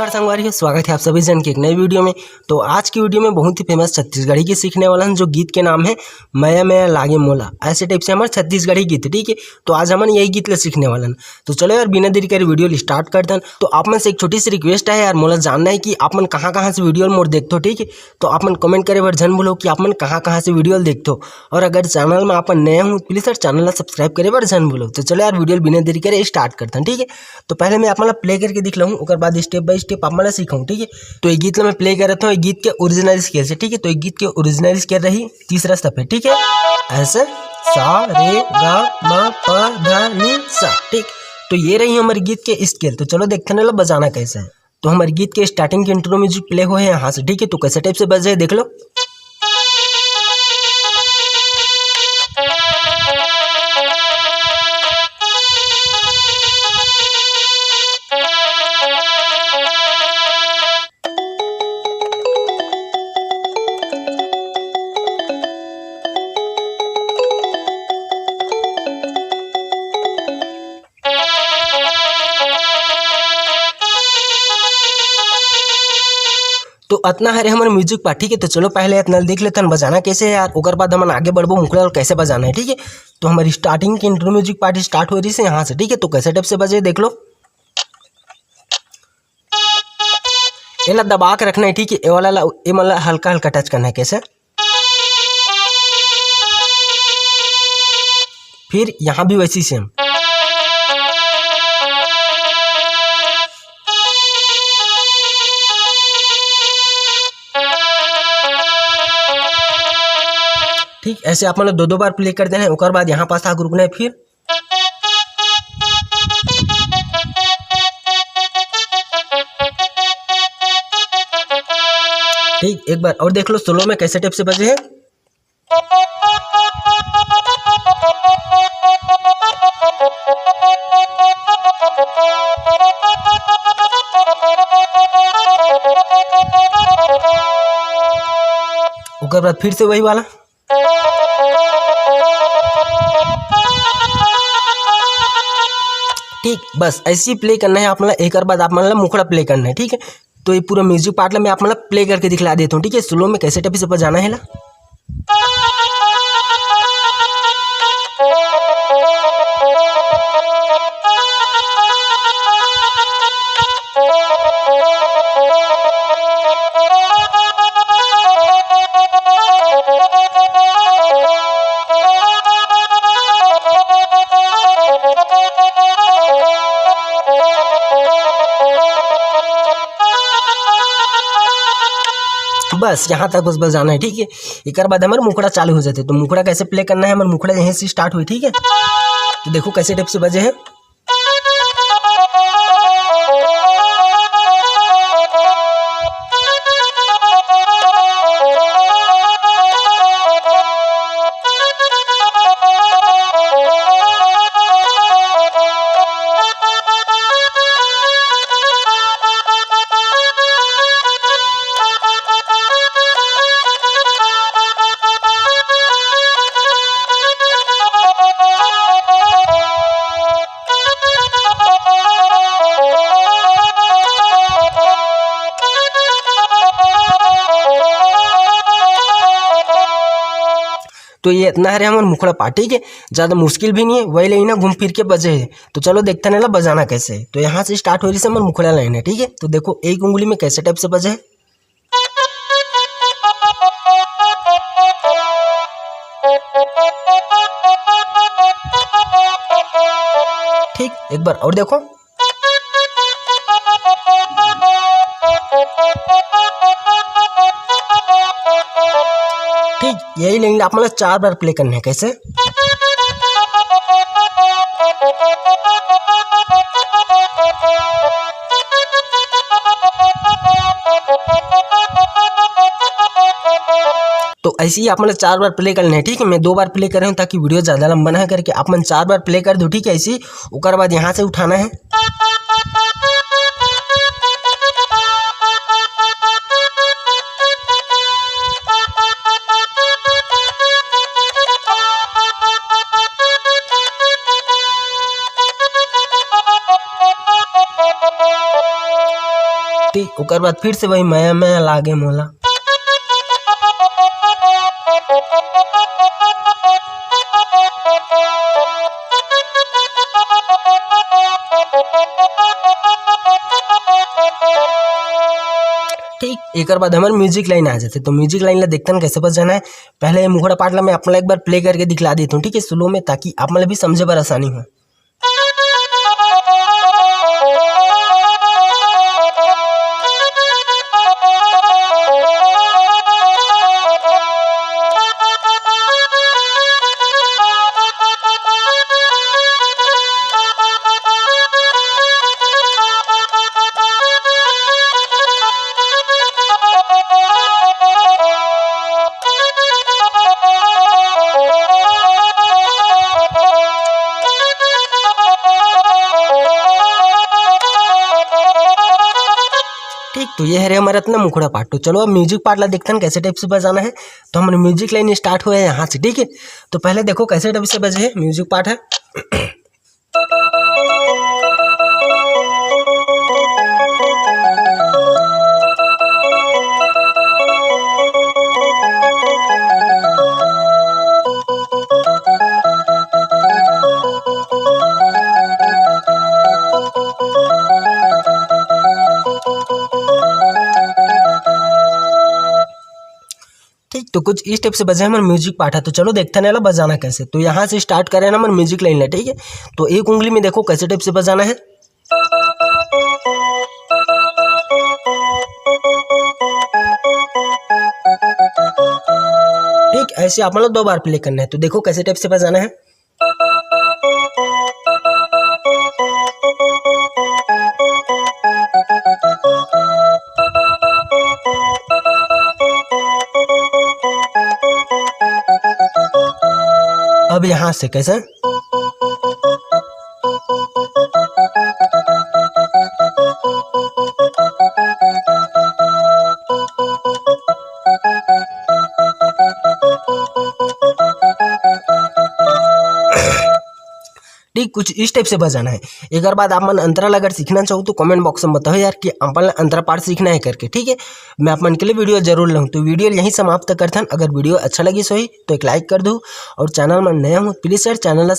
नमस्कार संगवारी, स्वागत है आप सभी जन के एक नई वीडियो में। तो आज की वीडियो में बहुत ही फेमस छत्तीसगढ़ी की सीखने वाला है, जो गीत के नाम है मया मया लागे मोला। ऐसे टाइप से हमारे छत्तीसगढ़ी गीत, ठीक है। तो आज हम यही गीत ले सीखने वाला है। तो चलो यार, बिना देरी करे वीडियो स्टार्ट करते हैं। तो आप मन से एक छोटी सी रिक्वेस्ट है यार, मोला जानना है कि आप मन कहाँ से वीडियो मोर देखते हो, ठीक है। तो आप मन कमेंट करे बर जन बोलो कि आप मन कहाँ से वीडियो देखते हो। और अगर चैनल में आप नए हो प्लीज सर चैनल सब्सक्राइब करे बर जन बोलो। तो चलो यार, वीडियो बिना देरी करे स्टार्ट करते हैं, ठीक है। तो पहले मैं आप प्ले करके दिख लूँ, उसके बाद स्टेप बाय स्टेप आप मैं सीखूँ, ठीक है। तो ये गीत मैं प्ले कर रहा हूँ, गीत के ओरिजिनल स्केल से, ठीक है। तो ये गीत के ओरिजिनल स्केल रही तीसरा स्टेप है, ठीक है। ऐसे सा रे गा मा पा धा नी सा, ठीक। तो ये रही हमारे गीत के स्केल। तो चलो देखते हैं बजाना कैसे है। तो हमारे गीत के स्टार्टिंग के इंट्रो म्यूजिक प्ले हुए हैं यहाँ से, ठीक है। तो कैसे टाइप से बजे देख लो। तो इतना है हमारे म्यूजिक पार्ट, ठीक है। तो चलो पहले इतना देख लेते हैं बजाना कैसे है यार, उसके बाद हम आगे बढ़बो मुखड़ा और कैसे बजाना है, ठीक है। तो हमारी स्टार्टिंग की इंट्रो म्यूजिक पार्ट स्टार्ट हो रही है यहाँ से, ठीक है। तो कैसे टाइप से बजे देख लो। ये दबा के रखना है, ठीक है। ये वाला हल्का हल्का टच करना है कैसे। फिर यहाँ भी वैसी सेम, ठीक। ऐसे आप मतलब दो बार प्ले कर देना है, उसके बाद यहाँ पास आगे रुकना है। फिर ठीक, एक बार और देख लो सोलो में कैसे टाइप से बजे हैं। उसके बाद फिर से वही वाला, ठीक। बस ऐसे ही प्ले करना है आप मतलब। एक बाद आप मतलब मुखड़ा प्ले करना है, ठीक है। तो ये पूरा म्यूजिक पार्ट मैं आप मतलब प्ले करके दिखला देता हूँ, ठीक है। स्लो में कैसे टाइप से बजाना है ला। बस यहाँ तक बस बजाना है, ठीक है। एक बाद हमारे मुखड़ा चालू हो जाते। तो मुखड़ा कैसे प्ले करना है, हमारे मुखड़ा यहीं से स्टार्ट हुई, ठीक है। तो देखो कैसे टाइप से बजे हैं। तो ये इतना है हमारा मुखड़ा पार्ट, ठीक है। ज़्यादा मुश्किल भी नहीं है, वही लाइन है घूम फिर के बजे है। तो चलो देखते हैं ना बजाना कैसे है। तो यहाँ से स्टार्ट हो रही है हमारा मुखड़ा लाइन है, ठीक है। तो देखो एक उंगली में कैसे टाइप से बजे है, ठीक। एक बार और देखो, ठीक। यही लाइन आप मतलब 4 बार प्ले करना है कैसे। तो ऐसे ही आप मतलब 4 बार प्ले करना है, ठीक है। मैं 2 बार प्ले कर रहा हूँ ताकि वीडियो ज़्यादा लंबा ना करके आप मन 4 बार प्ले कर दो, ठीक है। ऐसे ही उसके बाद यहाँ से उठाना है, ठीक, ओकर बाद फिर से वही मैं लागे मोला। ठीक, एक बाद हमारे म्यूजिक लाइन आ जाते। तो म्यूजिक लाइन ला देखते हैं कैसे बजाना है। पहले ये मुखड़ा पार्ट ला मैं अपना एक बार प्ले करके दिखला देता हूँ, ठीक है, स्लो में, ताकि आप मतलब भी समझे पर आसानी हो। ठीक, तो ये है हमारा इतना मुखड़ा पार्ट। तो चलो अब म्यूजिक पार्ट ला देखते हैं कैसे टाइप से बजाना है। तो हमारे म्यूजिक लाइन स्टार्ट हुआ है यहाँ से, ठीक है। तो पहले देखो कैसे टाइप से बजे है। म्यूजिक पार्ट है ठीक। तो कुछ इस टाइप से बजे हमारा म्यूजिक पार्ट है। तो चलो देखते हैं ना बजाना कैसे। तो यहाँ से स्टार्ट करें ना हमारा म्यूजिक लाइन है, ठीक है। तो एक उंगली में देखो कैसे टाइप से बजाना है। ठीक, ऐसे आप मतलब 2 बार प्ले करना है। तो देखो कैसे टाइप से बजाना है। अब यहाँ से कैसे, ठीक, कुछ इस टाइप से बजाना है। एक बाद आप मन अंतराल अगर सीखना चाहो तो कमेंट बॉक्स में बताओ यार कि अपन अंतरा पार्ट सीखना है करके, ठीक है। मैं अपन के लिए वीडियो जरूर लाऊं। तो वीडियो यहीं समाप्त करता हूं। अगर वीडियो अच्छा लगी सो ही तो एक लाइक कर दो, और चैनल में नया हो प्लीज यार चैनल